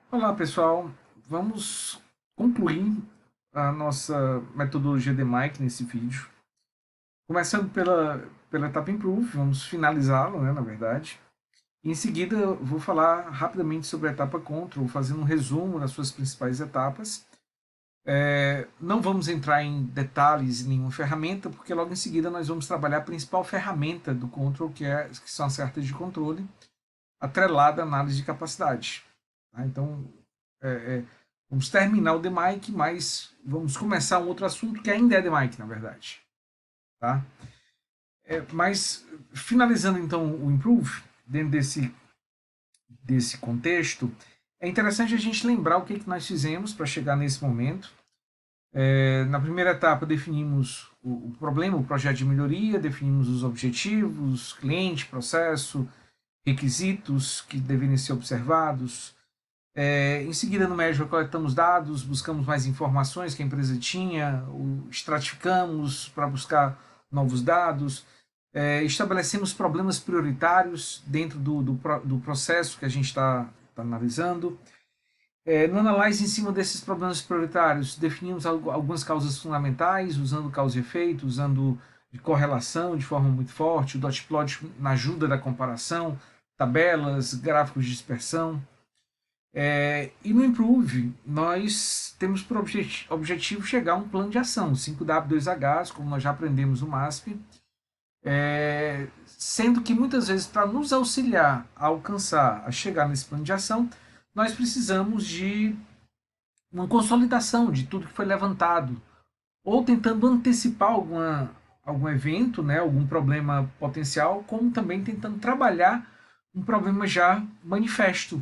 Olá, pessoal. Vamos concluir a nossa metodologia de Mike nesse vídeo. Começando pela etapa Improve, vamos finalizá-lo, né, na verdade. E em seguida, eu vou falar rapidamente sobre a etapa Control, fazendo um resumo das suas principais etapas. Não vamos entrar em detalhes em nenhuma ferramenta, porque logo em seguida nós vamos trabalhar a principal ferramenta do Control, que são as cartas de controle, atrelada à análise de capacidade. Tá? Então, é, é, vamos terminar o DMIC, mas vamos começar um outro assunto que ainda é DMIC, na verdade. Tá? Mas, finalizando então o Improve, dentro desse contexto, é interessante a gente lembrar o que nós fizemos para chegar nesse momento. Na primeira etapa, definimos o problema, o projeto de melhoria, definimos os objetivos, cliente, processo, requisitos que deveriam ser observados. Em seguida, no Measure, coletamos dados, buscamos mais informações que a empresa tinha, estratificamos para buscar novos dados, estabelecemos problemas prioritários dentro do processo que a gente está analisando. No Analyze, em cima desses problemas prioritários, definimos algumas causas fundamentais, usando causa e efeito, usando de correlação de forma muito forte, o dotplot na ajuda da comparação, tabelas, gráficos de dispersão. E no Improve, nós temos por objetivo chegar a um plano de ação, 5W2Hs, como nós já aprendemos no MASP, sendo que muitas vezes, para nos auxiliar a alcançar, a chegar nesse plano de ação, nós precisamos de uma consolidação de tudo que foi levantado, ou tentando antecipar algum evento, né, algum problema potencial, como também tentando trabalhar um problema já manifesto.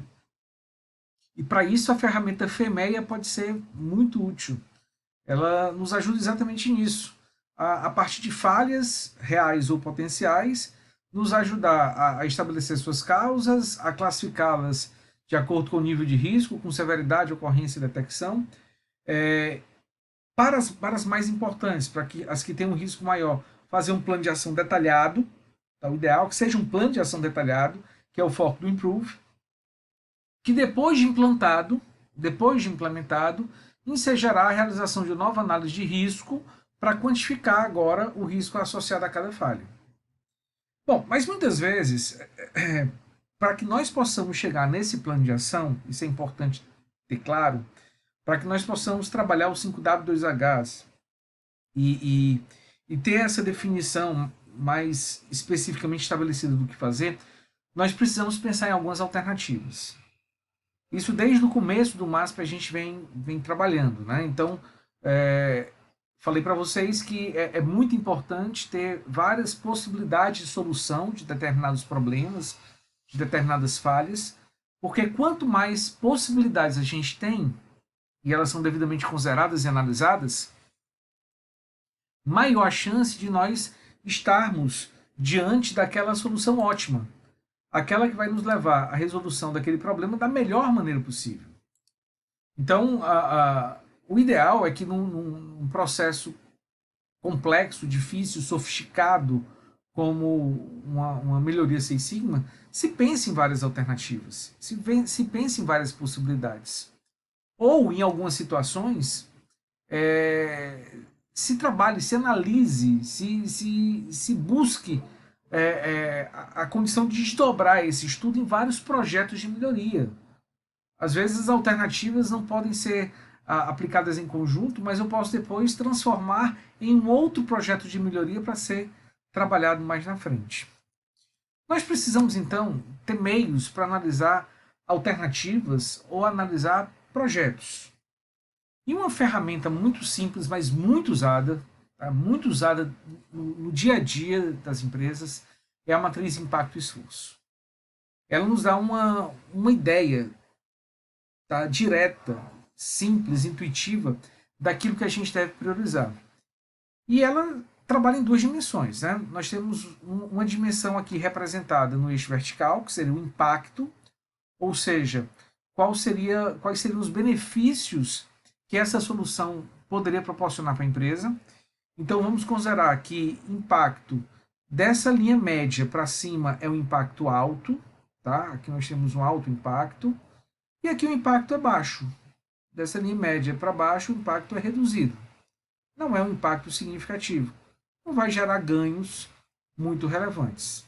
E para isso a ferramenta FEMEA pode ser muito útil. Ela nos ajuda exatamente nisso. A partir de falhas reais ou potenciais, nos ajudar a estabelecer suas causas, a classificá-las de acordo com o nível de risco, com severidade, ocorrência e detecção, para as mais importantes, para que as que têm um risco maior, fazer um plano de ação detalhado. Tá? O ideal é que seja um plano de ação detalhado, que é o foco do Improve, que depois de implementado, ensejará a realização de nova análise de risco para quantificar agora o risco associado a cada falha. Bom, mas muitas vezes, para que nós possamos chegar nesse plano de ação, isso é importante ter claro, para que nós possamos trabalhar o 5W2Hs e, e ter essa definição mais especificamente estabelecida do que fazer, nós precisamos pensar em algumas alternativas. Isso desde o começo do MASP a gente vem trabalhando, né? Então, falei para vocês que é muito importante ter várias possibilidades de solução de determinados problemas, de determinadas falhas, porque quanto mais possibilidades a gente tem, e elas são devidamente consideradas e analisadas, maior a chance de nós estarmos diante daquela solução ótima, aquela que vai nos levar à resolução daquele problema da melhor maneira possível. Então, o ideal é que num processo complexo, difícil, sofisticado, como uma melhoria Six Sigma, se pense em várias alternativas, se pense em várias possibilidades. Ou, em algumas situações, se trabalhe, se analise, se busque a condição de desdobrar esse estudo em vários projetos de melhoria. Às vezes as alternativas não podem ser aplicadas em conjunto, mas eu posso depois transformar em um outro projeto de melhoria para ser trabalhado mais na frente. Nós precisamos então ter meios para analisar alternativas ou analisar projetos. E uma ferramenta muito simples, mas tá? Muito usada no dia a dia das empresas, é a matriz impacto-esforço. Ela nos dá uma ideia, tá? Direta, simples, intuitiva, daquilo que a gente deve priorizar. E ela trabalha em duas dimensões. Né? Nós temos uma dimensão aqui representada no eixo vertical, que seria o impacto, ou seja, quais seriam os benefícios que essa solução poderia proporcionar para a empresa. Então vamos considerar que impacto dessa linha média para cima é um impacto alto, tá? Aqui nós temos um alto impacto. E aqui o impacto é baixo. Dessa linha média para baixo, o impacto é reduzido. Não é um impacto significativo. Não vai gerar ganhos muito relevantes.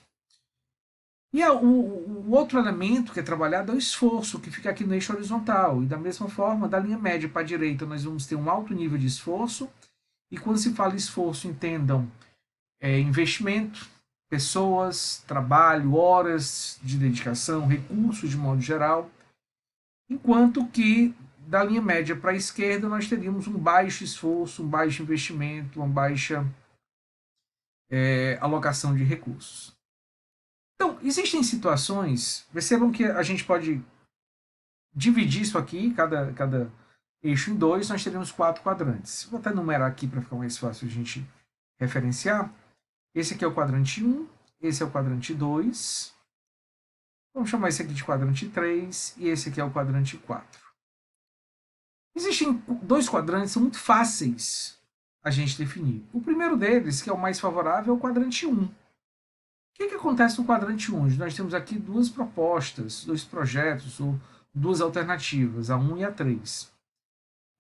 E o outro elemento que é trabalhado é o esforço, que fica aqui no eixo horizontal. E da mesma forma, da linha média para a direita, nós vamos ter um alto nível de esforço. E quando se fala esforço, entendam investimento, pessoas, trabalho, horas de dedicação, recursos de modo geral. Enquanto que da linha média para a esquerda nós teríamos um baixo esforço, um baixo investimento, uma baixa alocação de recursos. Então, existem situações, percebam que a gente pode dividir isso aqui, cada eixo em dois, nós teríamos 4 quadrantes. Vou até numerar aqui para ficar mais fácil a gente referenciar. Esse aqui é o quadrante 1, esse é o quadrante 2, vamos chamar esse aqui de quadrante 3 e esse aqui é o quadrante 4. Existem 2 quadrantes são muito fáceis a gente definir. O primeiro deles, que é o mais favorável, é o quadrante 1. O que acontece no quadrante 1? Nós temos aqui 2 propostas, 2 projetos, ou 2 alternativas, a 1 e a 3.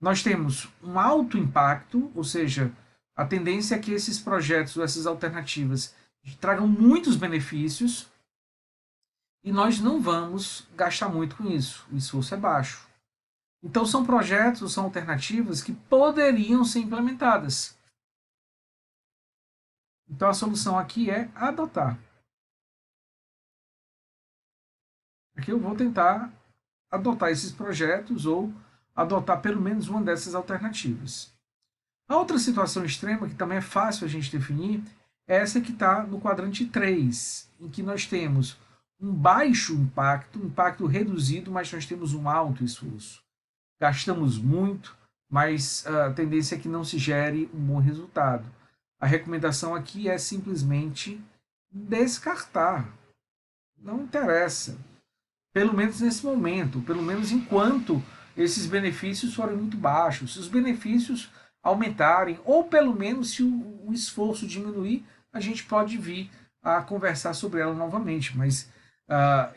Nós temos um alto impacto, ou seja, a tendência é que esses projetos ou essas alternativas tragam muitos benefícios e nós não vamos gastar muito com isso. O esforço é baixo. Então são projetos, são alternativas que poderiam ser implementadas. Então a solução aqui é adotar. Aqui eu vou tentar adotar esses projetos ou adotar pelo menos uma dessas alternativas. A outra situação extrema, que também é fácil a gente definir, é essa que está no quadrante 3, em que nós temos um baixo impacto, um impacto reduzido, mas nós temos um alto esforço. Gastamos muito, mas a tendência é que não se gere um bom resultado. A recomendação aqui é simplesmente descartar. Não interessa. Pelo menos nesse momento, pelo menos enquanto esses benefícios forem muito baixos. Se os benefícios aumentarem, ou pelo menos se o esforço diminuir, a gente pode vir a conversar sobre ela novamente, mas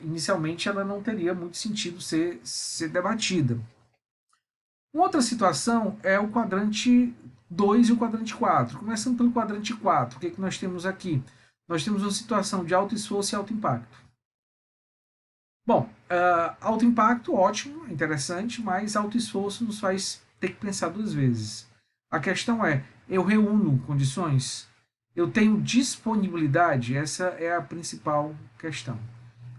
inicialmente ela não teria muito sentido ser debatida. Uma outra situação é o quadrante 2 e o quadrante 4. Começando pelo quadrante 4, o que, que nós temos aqui? Nós temos uma situação de alto esforço e alto impacto. Bom, alto impacto, ótimo, interessante, mas alto esforço nos faz ter que pensar 2 vezes. A questão é, eu reúno condições? Eu tenho disponibilidade? Essa é a principal questão.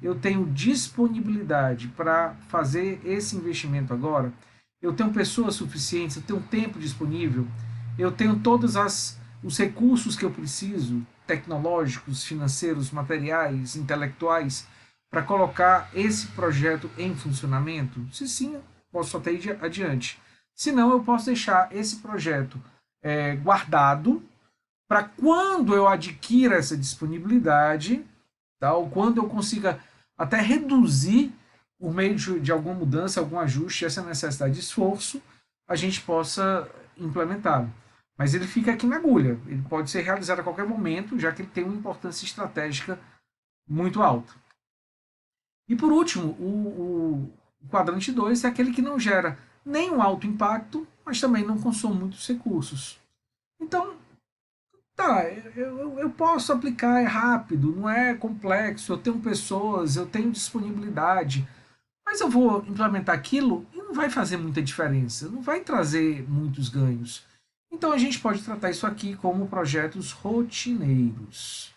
Eu tenho disponibilidade para fazer esse investimento agora? Eu tenho pessoas suficientes? Eu tenho tempo disponível? Eu tenho todos os recursos que eu preciso, tecnológicos, financeiros, materiais, intelectuais, para colocar esse projeto em funcionamento? Se sim, eu posso até ir adiante. Se não, eu posso deixar esse projeto guardado para quando eu adquira essa disponibilidade, tá? Ou quando eu consiga até reduzir por meio de alguma mudança, algum ajuste, essa necessidade de esforço, a gente possa implementá-lo. Mas ele fica aqui na agulha. Ele pode ser realizado a qualquer momento, já que ele tem uma importância estratégica muito alta. E por último, o quadrante 2 é aquele que não gera nem um alto impacto, mas também não consome muitos recursos. Então, tá, eu posso aplicar, é rápido, não é complexo, eu tenho pessoas, eu tenho disponibilidade, mas eu vou implementar aquilo e não vai fazer muita diferença, não vai trazer muitos ganhos. Então a gente pode tratar isso aqui como projetos rotineiros.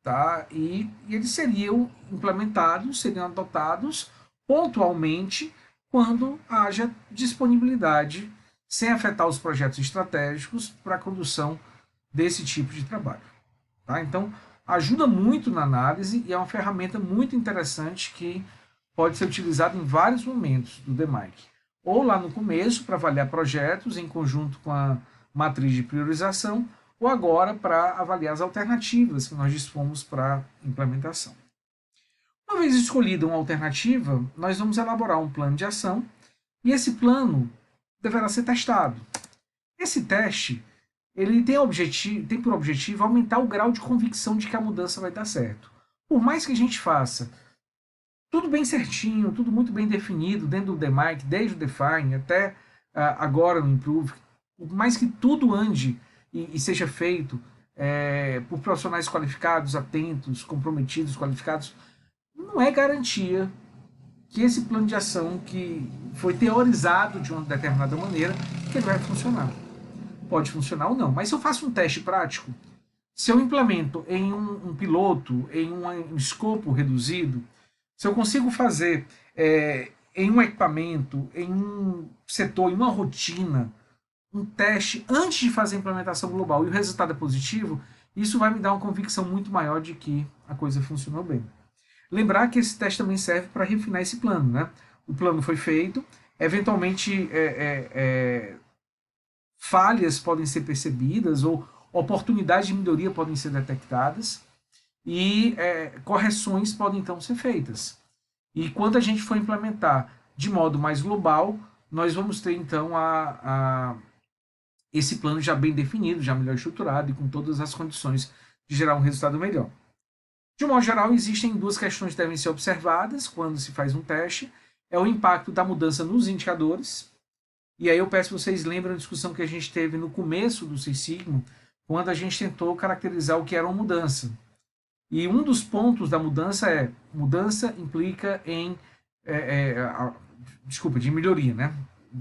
Tá? E eles seriam implementados, seriam adotados pontualmente quando haja disponibilidade, sem afetar os projetos estratégicos para a condução desse tipo de trabalho. Tá? Então, ajuda muito na análise e é uma ferramenta muito interessante que pode ser utilizada em vários momentos do DMAIC. Ou lá no começo, para avaliar projetos em conjunto com a matriz de priorização, ou agora para avaliar as alternativas que nós dispomos para implementação. Uma vez escolhida uma alternativa, nós vamos elaborar um plano de ação e esse plano deverá ser testado. Esse teste ele tem por objetivo aumentar o grau de convicção de que a mudança vai dar certo. Por mais que a gente faça tudo bem certinho, tudo muito bem definido dentro do DMAIC, desde o Define até agora no Improve, por mais que tudo ande e seja feito por profissionais qualificados, atentos, comprometidos, qualificados, não é garantia que esse plano de ação que foi teorizado de uma determinada maneira, que ele vai funcionar. Pode funcionar ou não, mas se eu faço um teste prático, se eu implemento em um piloto, em um escopo reduzido, se eu consigo fazer em um equipamento, em um setor, em uma rotina, um teste antes de fazer a implementação global e o resultado é positivo, isso vai me dar uma convicção muito maior de que a coisa funcionou bem. Lembrar que esse teste também serve para refinar esse plano, né? O plano foi feito, eventualmente falhas podem ser percebidas ou oportunidades de melhoria podem ser detectadas e correções podem então ser feitas. E quando a gente for implementar de modo mais global, nós vamos ter então esse plano já bem definido, já melhor estruturado e com todas as condições de gerar um resultado melhor. De um modo geral, existem duas questões que devem ser observadas quando se faz um teste. É o impacto da mudança nos indicadores. E aí eu peço que vocês lembrem a discussão que a gente teve no começo do Six Sigma, quando a gente tentou caracterizar o que era uma mudança. E um dos pontos da mudança implica em de melhoria, né?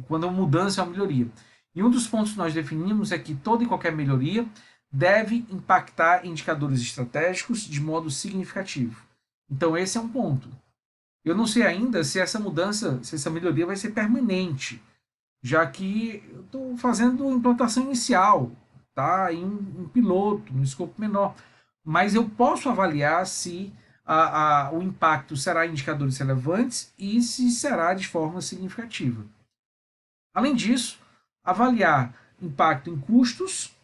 Quando a mudança é uma melhoria. E um dos pontos que nós definimos é que toda e qualquer melhoria deve impactar indicadores estratégicos de modo significativo. Então esse é um ponto. Eu não sei ainda se essa mudança, se essa melhoria vai ser permanente, já que eu estou fazendo implantação inicial, tá? Em um piloto, no escopo menor. Mas eu posso avaliar se o impacto será em indicadores relevantes e se será de forma significativa. Além disso, avaliar impacto em custos.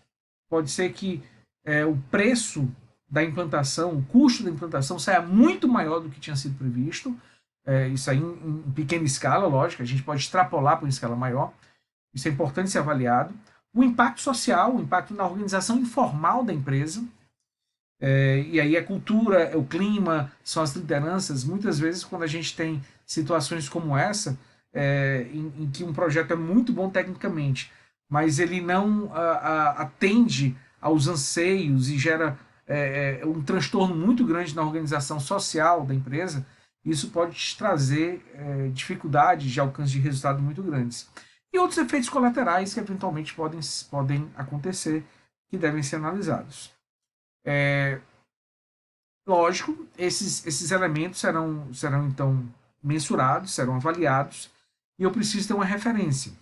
Pode ser que o preço da implantação, o custo da implantação saia muito maior do que tinha sido previsto. Isso aí em pequena escala, lógico, a gente pode extrapolar para uma escala maior. Isso é importante ser avaliado. O impacto social, o impacto na organização informal da empresa. E aí a cultura, o clima, são as lideranças. Muitas vezes, quando a gente tem situações como essa, em que um projeto é muito bom tecnicamente, mas ele não atende aos anseios e gera um transtorno muito grande na organização social da empresa, isso pode te trazer dificuldades de alcance de resultado muito grandes. E outros efeitos colaterais que eventualmente podem acontecer, que devem ser analisados. Lógico, esses elementos serão então mensurados, serão avaliados, e eu preciso ter uma referência.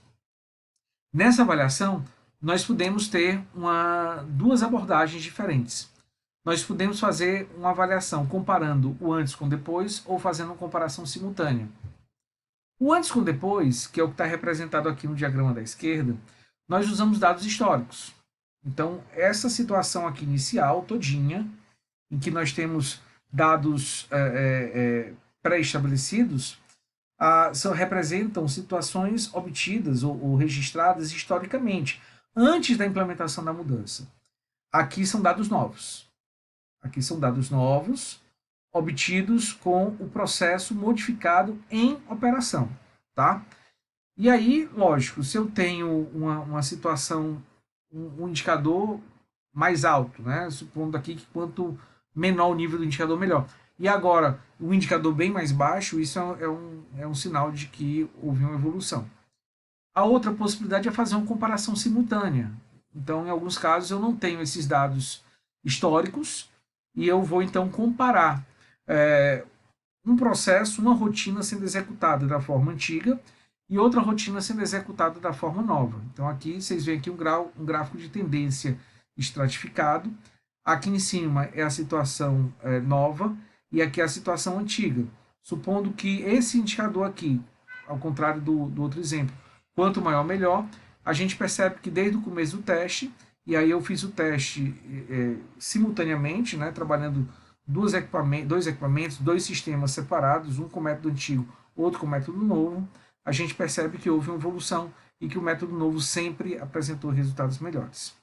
Nessa avaliação, nós podemos ter duas abordagens diferentes. Nós podemos fazer uma avaliação comparando o antes com o depois ou fazendo uma comparação simultânea. O antes com o depois, que é o que está representado aqui no diagrama da esquerda, nós usamos dados históricos. Então, essa situação aqui inicial, todinha, em que nós temos dados pré-estabelecidos, representam situações obtidas ou registradas historicamente, antes da implementação da mudança. Aqui são dados novos. Aqui são dados novos, obtidos com o processo modificado em operação. Tá? E aí, lógico, se eu tenho uma situação, um indicador mais alto, né? Supondo aqui que quanto menor o nível do indicador, melhor. E agora, um indicador bem mais baixo, isso é um sinal de que houve uma evolução. A outra possibilidade é fazer uma comparação simultânea. Então, em alguns casos, eu não tenho esses dados históricos e eu vou, então, comparar um processo, uma rotina sendo executada da forma antiga e outra rotina sendo executada da forma nova. Então, aqui vocês veem aqui um gráfico de tendência estratificado. Aqui em cima é a situação nova e aqui é a situação antiga. Supondo que esse indicador aqui, ao contrário do outro exemplo, quanto maior, melhor, a gente percebe que desde o começo do teste, e aí eu fiz o teste simultaneamente, né, trabalhando dois equipamentos, dois sistemas separados, um com método antigo, outro com método novo, a gente percebe que houve uma evolução e que o método novo sempre apresentou resultados melhores.